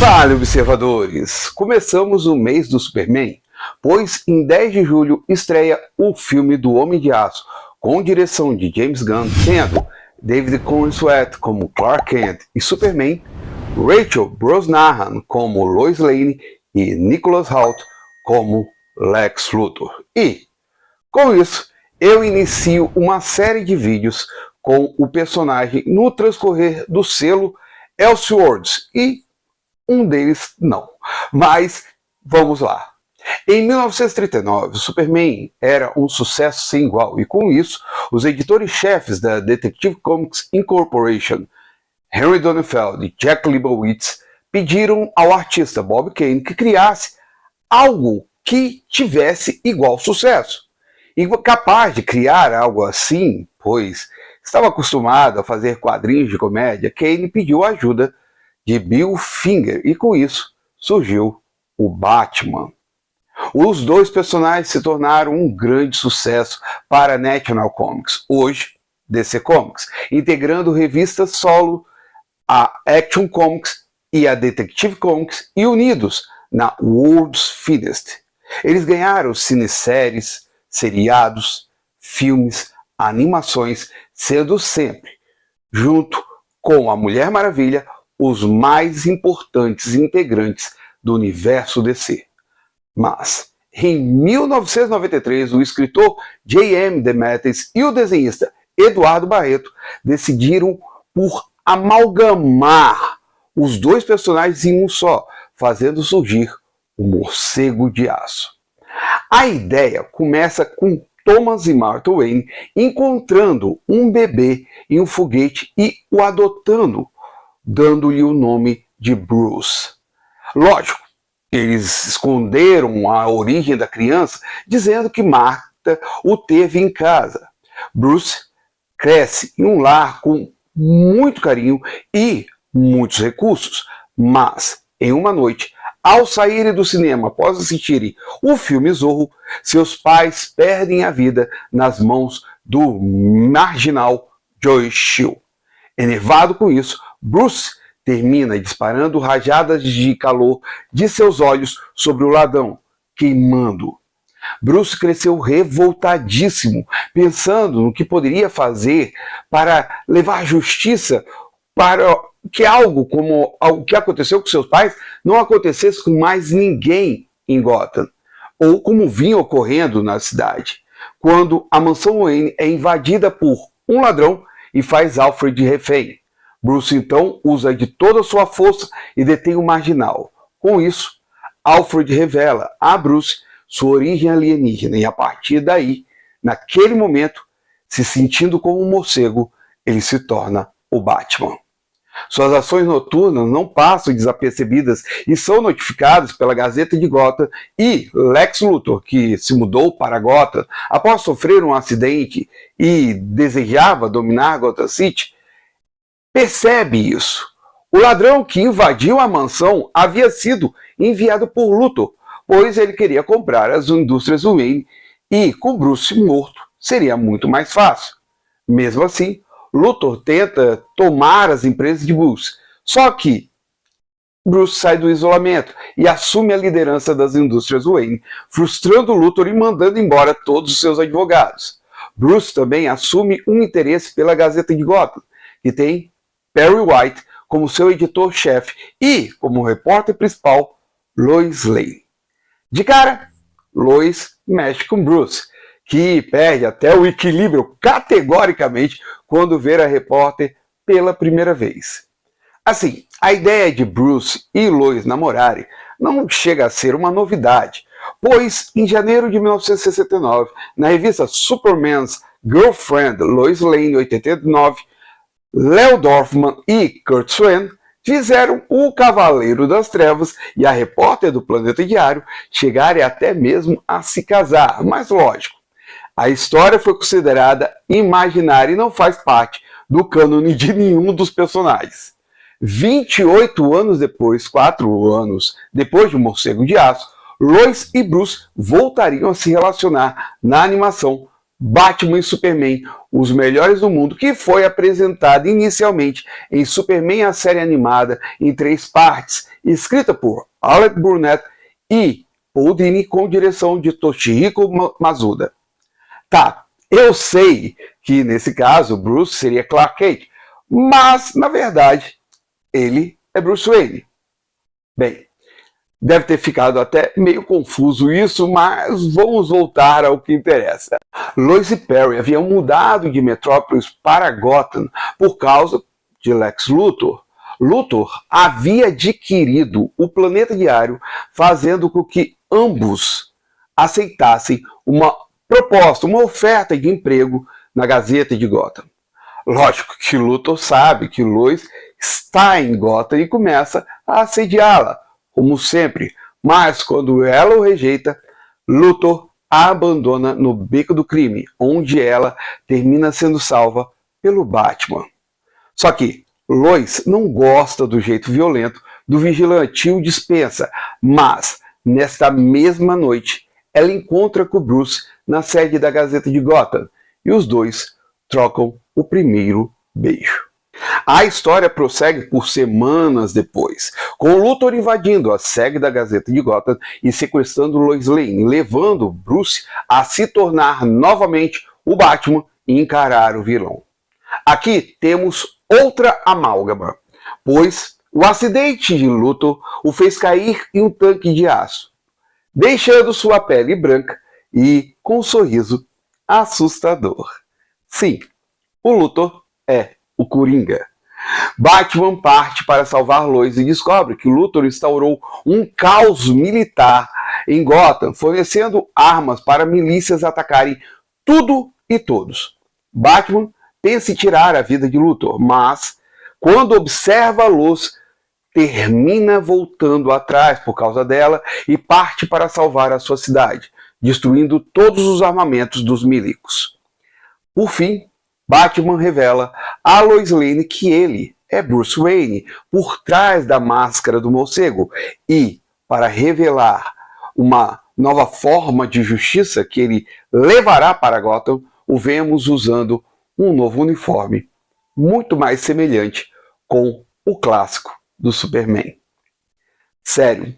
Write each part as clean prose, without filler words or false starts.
Fala, observadores! Começamos o mês do Superman, pois em 10 de julho estreia o filme do Homem de Aço, com direção de James Gunn, tendo David Corenswet como Clark Kent e Superman, Rachel Brosnahan como Lois Lane e Nicholas Hoult como Lex Luthor. E, com isso, eu inicio uma série de vídeos com o personagem no transcorrer do selo Elseworlds e um deles não. Mas vamos lá. Em 1939, Superman era um sucesso sem igual e com isso, os editores-chefes da Detective Comics Incorporation, Henry Donenfeld e Jack Leibowitz, pediram ao artista Bob Kane que criasse algo que tivesse igual sucesso. E capaz de criar algo assim, pois estava acostumado a fazer quadrinhos de comédia, Kane pediu a ajuda de Bill Finger e com isso surgiu o Batman. Os dois personagens se tornaram um grande sucesso para a National Comics, hoje DC Comics, integrando revistas solo, a Action Comics e a Detective Comics e unidos na World's Finest. Eles ganharam cineséries, seriados, filmes, animações, sendo sempre, junto com a Mulher Maravilha, os mais importantes integrantes do universo DC. Mas, em 1993, o escritor J.M. DeMatteis e o desenhista Eduardo Barreto decidiram por amalgamar os dois personagens em um só, fazendo surgir o Morcego de Aço. A ideia começa com Thomas e Martha Wayne encontrando um bebê em um foguete e o adotando, dando-lhe o nome de Bruce. Lógico, eles esconderam a origem da criança, dizendo que Martha o teve em casa. Bruce cresce em um lar com muito carinho e muitos recursos, mas em uma noite, ao saírem do cinema após assistirem o filme Zorro, seus pais perdem a vida nas mãos do marginal Joe Chill. Enervado com isso, Bruce termina disparando rajadas de calor de seus olhos sobre o ladrão, queimando-o. Bruce cresceu revoltadíssimo, pensando no que poderia fazer para levar justiça para que algo como o que aconteceu com seus pais não acontecesse com mais ninguém em Gotham, ou como vinha ocorrendo na cidade, quando a mansão Wayne é invadida por um ladrão e faz Alfred refém. Bruce então usa de toda a sua força e detém o marginal. Com isso, Alfred revela a Bruce sua origem alienígena e a partir daí, naquele momento, se sentindo como um morcego, ele se torna o Batman. Suas ações noturnas não passam desapercebidas e são notificadas pela Gazeta de Gotham e Lex Luthor, que se mudou para Gotham após sofrer um acidente e desejava dominar Gotham City, percebe isso. O ladrão que invadiu a mansão havia sido enviado por Luthor, pois ele queria comprar as indústrias Wayne e, com Bruce morto, seria muito mais fácil. Mesmo assim, Luthor tenta tomar as empresas de Bruce, só que Bruce sai do isolamento e assume a liderança das indústrias Wayne, frustrando Luthor e mandando embora todos os seus advogados. Bruce também assume um interesse pela Gazeta de Gotham, que tem Perry White como seu editor-chefe e, como repórter principal, Lois Lane. De cara, Lois mexe com Bruce, que perde até o equilíbrio categoricamente quando vê a repórter pela primeira vez. Assim, a ideia de Bruce e Lois namorarem não chega a ser uma novidade, pois em janeiro de 1969, na revista Superman's Girlfriend, Lois Lane, 89, Leo Dorfman e Kurt Swan fizeram o Cavaleiro das Trevas e a repórter do Planeta Diário chegarem até mesmo a se casar, mas lógico, a história foi considerada imaginária e não faz parte do cânone de nenhum dos personagens. 28 anos depois, 4 anos depois de Morcego de Aço, Lois e Bruce voltariam a se relacionar na animação Batman e Superman, os melhores do mundo, que foi apresentado inicialmente em Superman, a série animada, em 3 partes, escrita por Alec Burnett e Paul Dini, com direção de Toshihiko Masuda. Tá, eu sei que nesse caso Bruce seria Clark Kent, mas na verdade ele é Bruce Wayne. Bem, deve ter ficado até meio confuso isso, mas vamos voltar ao que interessa. Lois e Perry haviam mudado de Metrópolis para Gotham por causa de Lex Luthor. Luthor havia adquirido o Planeta Diário, fazendo com que ambos aceitassem uma proposta, uma oferta de emprego na Gazeta de Gotham. Lógico que Luthor sabe que Lois está em Gotham e começa a assediá-la, como sempre, mas quando ela o rejeita, Luthor a abandona no beco do crime, onde ela termina sendo salva pelo Batman. Só que Lois não gosta do jeito violento do vigilante e o dispensa, mas nesta mesma noite ela encontra com Bruce na sede da Gazeta de Gotham e os dois trocam o primeiro beijo. A história prossegue por semanas depois, com Luthor invadindo a sede da Gazeta de Gotham e sequestrando Lois Lane, levando Bruce a se tornar novamente o Batman e encarar o vilão. Aqui temos outra amálgama, pois o acidente de Luthor o fez cair em um tanque de aço, deixando sua pele branca e com um sorriso assustador. Sim, o Luthor é o Coringa. Batman parte para salvar Lois e descobre que Luthor instaurou um caos militar em Gotham, fornecendo armas para milícias atacarem tudo e todos. Batman pensa em tirar a vida de Luthor, mas quando observa a luz, termina voltando atrás por causa dela e parte para salvar a sua cidade, destruindo todos os armamentos dos milicos. Por fim, Batman revela a Lois Lane que ele é Bruce Wayne por trás da máscara do morcego e, para revelar uma nova forma de justiça que ele levará para Gotham, o vemos usando um novo uniforme, muito mais semelhante com o clássico do Superman. Sério,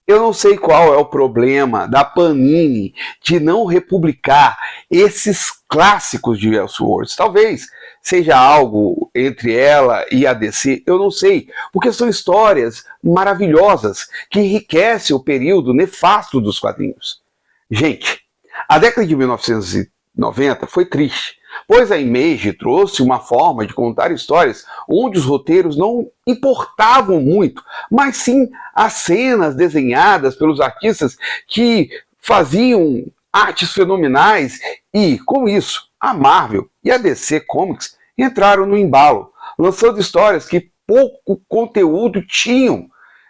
eu não sei qual é o problema da Panini de não republicar esses clássicos de Elseworlds. Talvez seja algo entre ela e a DC, eu não sei, porque são histórias maravilhosas que enriquecem o período nefasto dos quadrinhos. Gente, a década de 1990 foi triste, pois a Image trouxe uma forma de contar histórias onde os roteiros não importavam muito, mas sim as cenas desenhadas pelos artistas que faziam artes fenomenais e, com isso, a Marvel e a DC Comics entraram no embalo, lançando histórias que pouco conteúdo tinham,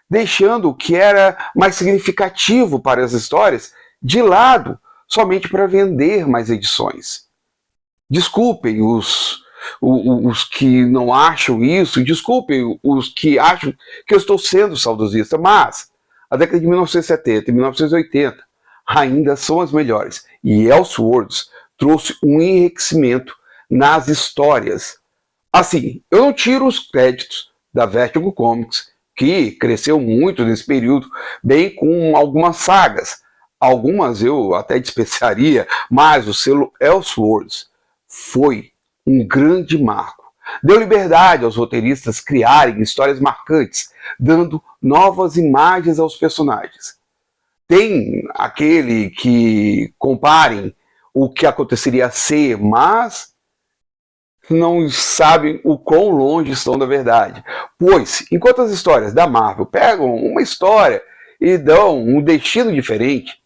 deixando o que era mais significativo para as histórias de lado, somente para vender mais edições. Desculpem os que não acham isso, desculpem os que acham que eu estou sendo saudosista, mas a década de 1970 e 1980 ainda são as melhores. E Elseworlds trouxe um enriquecimento nas histórias. Assim, eu não tiro os créditos da Vertigo Comics, que cresceu muito nesse período, bem com algumas sagas. Algumas eu até despreciaria, mas o selo Elseworlds foi um grande marco. Deu liberdade aos roteiristas criarem histórias marcantes, dando novas imagens aos personagens. Tem aquele que comparem o que aconteceria a ser, mas não sabem o quão longe estão da verdade. Pois, enquanto as histórias da Marvel pegam uma história e dão um destino diferente,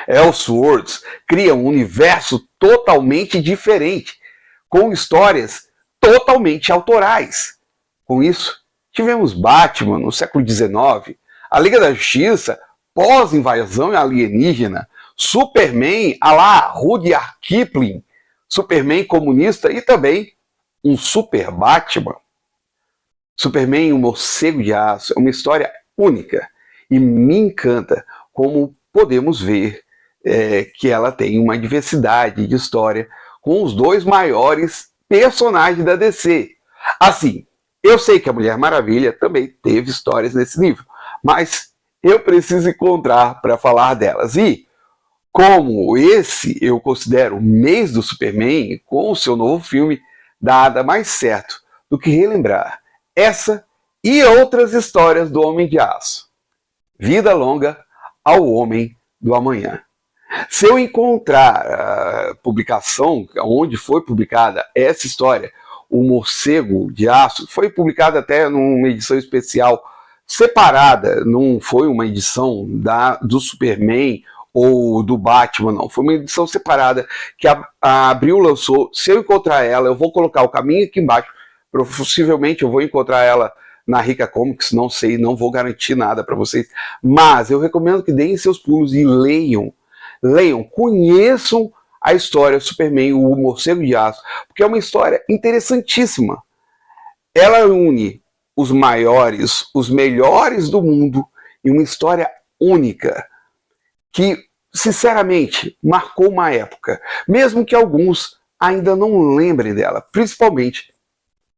Elseworlds cria um universo totalmente diferente, com histórias totalmente autorais. Com isso, tivemos Batman no século XIX, a Liga da Justiça pós-invasão alienígena, Superman à la Rudyard Kipling, Superman comunista e também um Super Batman. Superman, o Morcego de Aço, é uma história única e me encanta como podemos ver que ela tem uma diversidade de história com os dois maiores personagens da DC. Assim, eu sei que a Mulher Maravilha também teve histórias nesse nível, mas eu preciso encontrar para falar delas. E como esse eu considero o mês do Superman, com o seu novo filme, nada mais certo do que relembrar essa e outras histórias do Homem de Aço. Vida longa ao Homem do Amanhã. Se eu encontrar a publicação onde foi publicada essa história, o Morcego de Aço, foi publicada até numa edição especial separada, não foi uma edição do Superman ou do Batman, não. Foi uma edição separada que a Abril lançou. Se eu encontrar ela, eu vou colocar o caminho aqui embaixo. Possivelmente eu vou encontrar ela na Rica Comics, não sei, não vou garantir nada para vocês. Mas eu recomendo que deem seus pulos e leiam, conheçam a história Superman, o Morcego de Aço, porque é uma história interessantíssima. Ela une os maiores, os melhores do mundo em uma história única, que, sinceramente, marcou uma época, mesmo que alguns ainda não lembrem dela, principalmente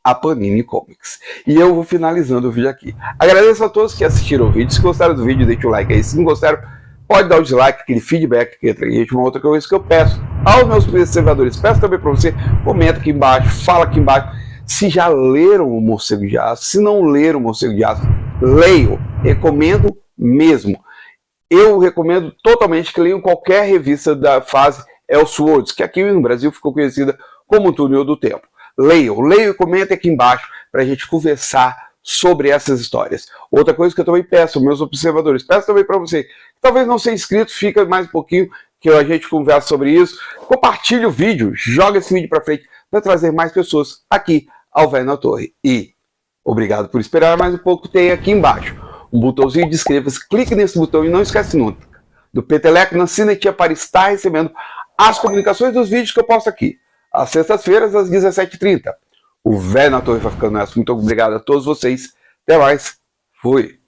a Panini Comics. E eu vou finalizando o vídeo aqui. Agradeço a todos que assistiram o vídeo. Se gostaram do vídeo, deixe o like aí. Se não gostaram, pode dar o dislike, aquele feedback que entra aí. Uma outra coisa que eu peço aos meus observadores, peço também para você, comenta aqui embaixo, fala aqui embaixo, se já leram o Morcego de Aço. Se não leram o Morcego de Aço, leiam. Recomendo mesmo. Eu recomendo totalmente que leiam qualquer revista da fase Elseworlds, que aqui no Brasil ficou conhecida como Túnel do Tempo. Leiam e comentem aqui embaixo para a gente conversar sobre essas histórias. Outra coisa que eu também peço, meus observadores, peço também para você, que talvez não seja inscrito, fica mais um pouquinho que a gente conversa sobre isso. Compartilhe o vídeo, joga esse vídeo para frente para trazer mais pessoas aqui ao Velho na Torre. E obrigado por esperar mais um pouco. Tem aqui embaixo um botãozinho de inscreva-se, clique nesse botão e não esquece nunca do peteleco na sinetinha para estar recebendo as comunicações dos vídeos que eu posto aqui, às sextas-feiras, às 17h30. O Velho na Torre vai ficando nessa. Muito obrigado a todos vocês. Até mais. Fui.